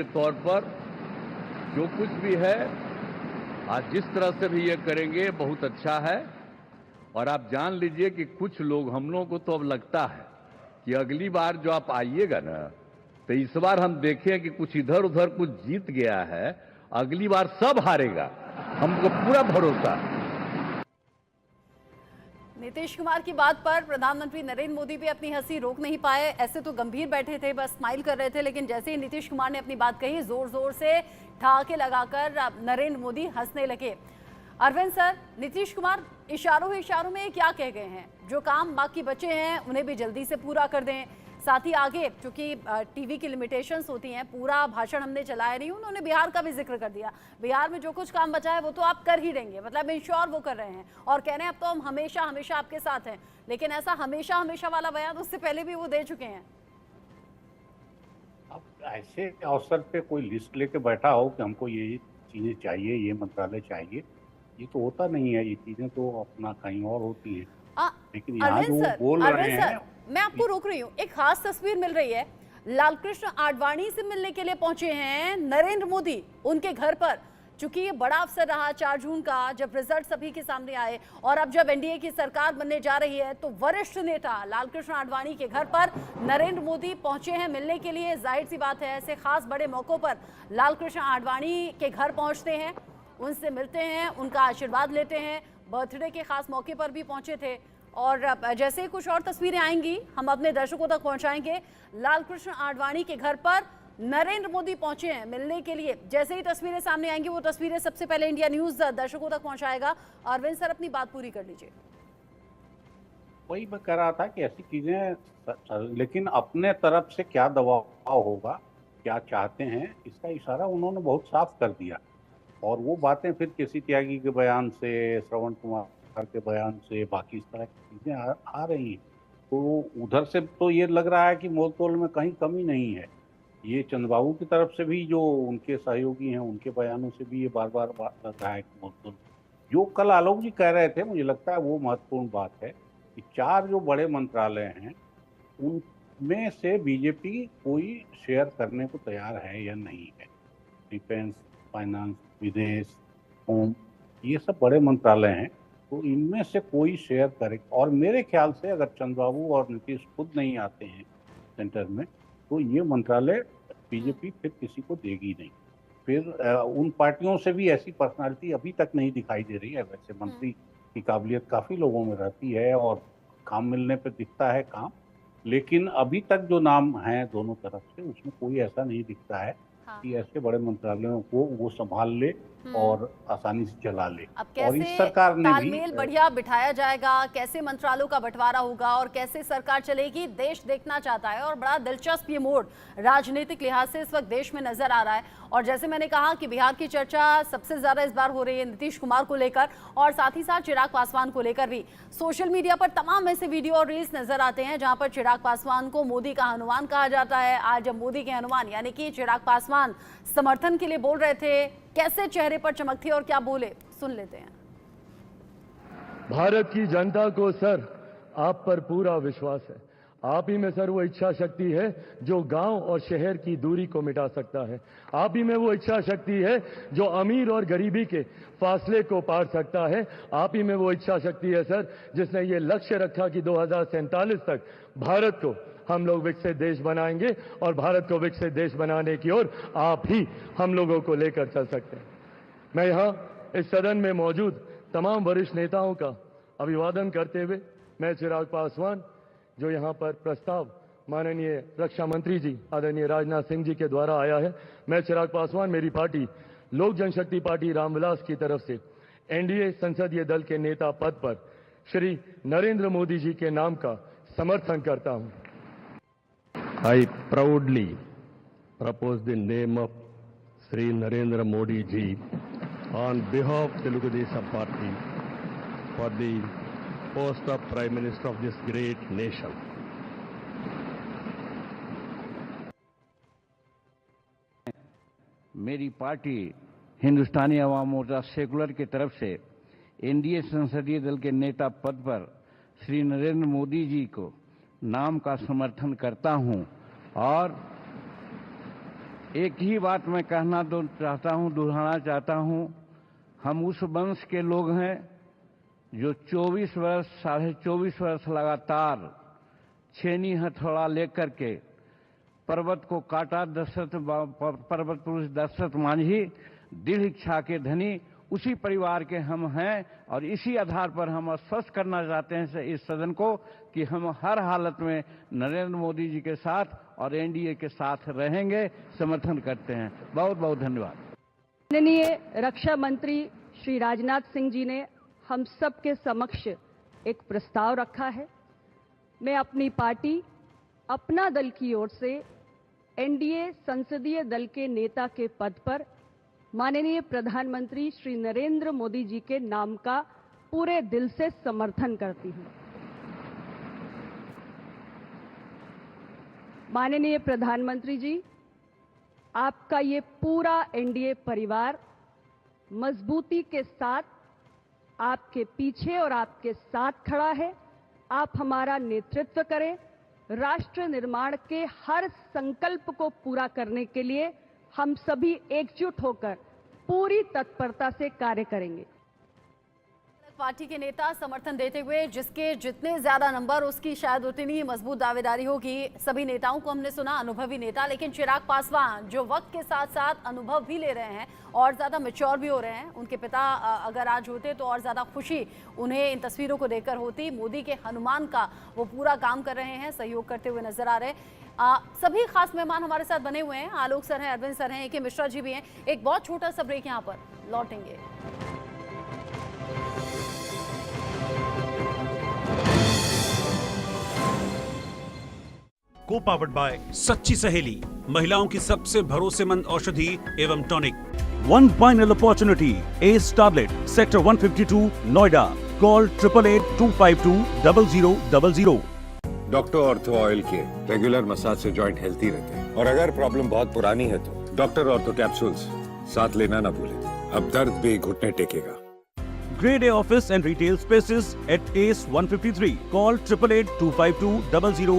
तौर पर जो कुछ भी है आज जिस तरह से भी ये करेंगे बहुत अच्छा है। और आप जान लीजिए कि कुछ लोग हम लोगों को तो अब लगता है कि अगली बार जो आप आइएगा ना तो इस बार हम देखें कि कुछ इधर उधर कुछ जीत गया है, अगली बार सब हारेगा, हमको पूरा भरोसा है। नीतीश कुमार की बात पर प्रधानमंत्री नरेंद्र मोदी भी अपनी हंसी रोक नहीं पाए। ऐसे तो गंभीर बैठे थे, बस स्माइल कर रहे थे, लेकिन जैसे ही नीतीश कुमार ने अपनी बात कही जोर जोर से ठहाके लगाकर नरेंद्र मोदी हंसने लगे। अरविंद सर, नीतीश कुमार इशारों में क्या कह गए हैं? जो काम बाकी बचे हैं उन्हें भी जल्दी से पूरा कर दें, साथ ही आगे क्योंकि टीवी की लिमिटेशंस होती हैं, पूरा भाषण हमने चलाया नहीं। उन्होंने बिहार का भी जिक्र कर दिया, बिहार में जो कुछ काम बचा है वो तो आप कर ही देंगे, मतलब इंश्योर वो कर रहे हैं और कह रहे हैं अब तो हम हमेशा हमेशा आपके साथ हैं। लेकिन ऐसा हमेशा हमेशा वाला बयान उससे पहले भी वो दे चुके हैं। अब ऐसे अवसर पे कोई लिस्ट लेके बैठा हो कि हमको ये चीजें चाहिए, ये मंत्रालय चाहिए, ये तो होता नहीं है। ये चीजें तो अपना कहीं और होती हैं। लेकिन यहाँ जो बोल रहे हैं, मैं आपको रोक रही हूँ। एक खास तस्वीर मिल रही है, लालकृष्ण आडवाणी से मिलने के लिए पहुंचे हैं नरेंद्र मोदी उनके घर पर। चूंकि ये बड़ा अवसर रहा 4 जून का, जब रिजल्ट सभी के सामने आए और अब जब एनडीए की सरकार बनने जा रही है, तो वरिष्ठ नेता लालकृष्ण आडवाणी के घर पर नरेंद्र मोदी पहुंचे हैं मिलने के लिए। जाहिर सी बात है, ऐसे खास बड़े मौकों पर लालकृष्ण आडवाणी के घर पहुंचते हैं, उनसे मिलते हैं, उनका आशीर्वाद लेते हैं। बर्थडे के खास मौके पर भी पहुंचे थे। और जैसे ही कुछ और तस्वीरें आएंगी हम अपने दर्शकों तक पहुंचाएंगे। लालकृष्ण आडवाणी के घर पर नरेंद्र मोदी पहुंचे हैं मिलने के लिए। जैसे ही तस्वीरें सामने आएंगी वो तस्वीरें सबसे पहले इंडिया न्यूज दर्शकों तक पहुंचाएगा। अरविंद सर, अपनी बात पूरी कर लीजिए। वही मैं कह रहा था कि ऐसी चीजें, लेकिन अपने तरफ से क्या दबाव होगा, क्या चाहते हैं, इसका इशारा उन्होंने बहुत साफ कर दिया। और वो बातें फिर केसी त्यागी के बयान से, श्रवण कुमार के बयान से, बाकी इस तरह की चीजें आ रही हैं। तो उधर से तो ये लग रहा है कि मोल तोल में कहीं कमी नहीं है। ये चंद्रबाबू की तरफ से भी जो उनके सहयोगी हैं, उनके बयानों से भी ये बार बार बात लग रहा है कि मोल तोल। जो कल आलोक जी कह रहे थे, मुझे लगता है वो महत्वपूर्ण बात है कि 4 जो बड़े मंत्रालय हैं उनमें से बीजेपी कोई शेयर करने को तैयार है या नहीं है। डिफेंस, फाइनेंस, विदेश, होम, ये सब बड़े मंत्रालय हैं, तो इनमें से कोई शेयर करे। और मेरे ख्याल से अगर चंद्रबाबू और नीतीश खुद नहीं आते हैं सेंटर में, तो ये मंत्रालय बीजेपी फिर किसी को देगी नहीं। फिर उन पार्टियों से भी ऐसी पर्सनालिटी अभी तक नहीं दिखाई दे रही है। वैसे मंत्री की काबिलियत काफी लोगों में रहती है और काम मिलने पर दिखता है काम, लेकिन अभी तक जो नाम है दोनों तरफ से, उसमें कोई ऐसा नहीं दिखता है कि ऐसे बड़े मंत्रालयों को वो संभाल ले और आसानी से चला ले। अब कैसे और इस सरकार ने भी तालमेल बढ़िया बिठाया जाएगा, कैसे मंत्रालयों का बंटवारा होगा और कैसे सरकार चलेगी, देश देखना चाहता है। और बड़ा दिलचस्प ये मोड़ राजनीतिक लिहाज से इस वक्त देश में नजर आ रहा है। और जैसे मैंने कहा कि बिहार की चर्चा सबसे ज्यादा इस बार हो रही है नीतीश कुमार को लेकर और साथ ही साथ चिराग पासवान को लेकर भी। सोशल मीडिया पर तमाम ऐसे वीडियो और रील्स नजर आते हैं जहां पर चिराग पासवान को मोदी का हनुमान कहा जाता है। आज जब मोदी के हनुमान यानी कि चिराग पासवान समर्थन के लिए बोल रहे थे, कैसे चेहरे पर चमक थी और क्या बोले, सुन लेते हैं। भारत की जनता को सर आप पर पूरा विश्वास है। आप ही में सर वो इच्छा शक्ति है जो गांव और शहर की दूरी को मिटा सकता है। आप ही में वो इच्छा शक्ति है जो अमीर और गरीबी के फासले को पार सकता है। आप ही में वो इच्छा शक्ति है सर जिसने ये लक्ष्य रखा कि 2047 तक भारत को हम लोग विकसित देश बनाएंगे और भारत को विकसित देश बनाने की ओर आप ही हम लोगों को लेकर चल सकते हैं। मैं यहाँ इस सदन में मौजूद तमाम वरिष्ठ नेताओं का अभिवादन करते हुए मैं चिराग पासवान, जो यहाँ पर प्रस्ताव माननीय रक्षा मंत्री जी आदरणीय राजनाथ सिंह जी के द्वारा आया है, मैं चिराग पासवान मेरी पार्टी लोक जनशक्ति पार्टी रामविलास की तरफ से एनडीए संसदीय दल के नेता पद पर श्री नरेंद्र मोदी जी के नाम का समर्थन करता हूं। I proudly propose the name of Sri Narendra Modi ji on behalf of Telugu Desam Party for the post of Prime Minister of this great nation. मेरी पार्टी हिंदुस्तानी अवाम मोर्चा सेकुलर की तरफ से एनडीए संसदीय दल के नेता पद पर श्री नरेंद्र मोदी जी को नाम का समर्थन करता हूं और एक ही बात मैं कहना दोहराना चाहता हूं। हम उस वंश के लोग हैं जो 24 वर्ष, 24.5 वर्ष लगातार छेनी हथौड़ा लेकर के पर्वत को काटा। पर्वत पुरुष दशरथ मांझी दृढ़ इच्छा के धनी उसी परिवार के हम हैं और इसी आधार पर हम आश्वस्त करना चाहते हैं इस सदन को कि हम हर हालत में नरेंद्र मोदी जी के साथ और एनडीए के साथ रहेंगे, समर्थन करते हैं। बहुत बहुत धन्यवाद। माननीय रक्षा मंत्री श्री राजनाथ सिंह जी ने हम सब के समक्ष एक प्रस्ताव रखा है। मैं अपनी पार्टी, अपना दल की ओर से एनडीए संसदीय दल के नेता के पद पर माननीय प्रधानमंत्री श्री नरेंद्र मोदी जी के नाम का पूरे दिल से समर्थन करती हूं। माननीय प्रधानमंत्री जी, आपका ये पूरा एनडीए परिवार मजबूती के साथ आपके पीछे और आपके साथ खड़ा है। आप हमारा नेतृत्व करें। राष्ट्र निर्माण के हर संकल्प को पूरा करने के लिए हम सभी एकजुट होकर पूरी तत्परता से कार्य करेंगे। पार्टी के नेता समर्थन देते हुए जिसके जितने ज्यादा नंबर उसकी शायद उतनी ही मजबूत दावेदारी होगी। सभी नेताओं को हमने सुना, अनुभवी नेता, लेकिन चिराग पासवान जो वक्त के साथ साथ अनुभव भी ले रहे हैं और ज्यादा मैच्योर भी हो रहे हैं। उनके पिता अगर आज होते तो और ज्यादा खुशी उन्हें इन तस्वीरों को देखकर होती। मोदी के हनुमान का वो पूरा काम कर रहे हैं, सहयोग करते हुए नजर आ रहे हैं। सभी खास मेहमान हमारे साथ बने हुए हैं। आलोक सर हैं, अरविंद सर हैं, ए.के. मिश्रा जी भी हैं। एक बहुत छोटा सा ब्रेक, यहाँ पर लौटेंगे। को पावर्ड बाय सच्ची सहेली, महिलाओं की सबसे भरोसेमंद औषधि एवं tonic. One final opportunity. Ace Tablet, Sector 152, Noida. Call 8882520000. Doctor ortho oil के रेगुलर मसाज से जॉइंट हेल्थी रहते हैं और अगर प्रॉब्लम बहुत पुरानी है तो डॉक्टर ऑर्थो कैप्सूल्स साथ लेना ना भूलें। अब दर्द भी घुटने टेकेगा। Grade A office and retail spaces at Ace 153. Call 8882520000.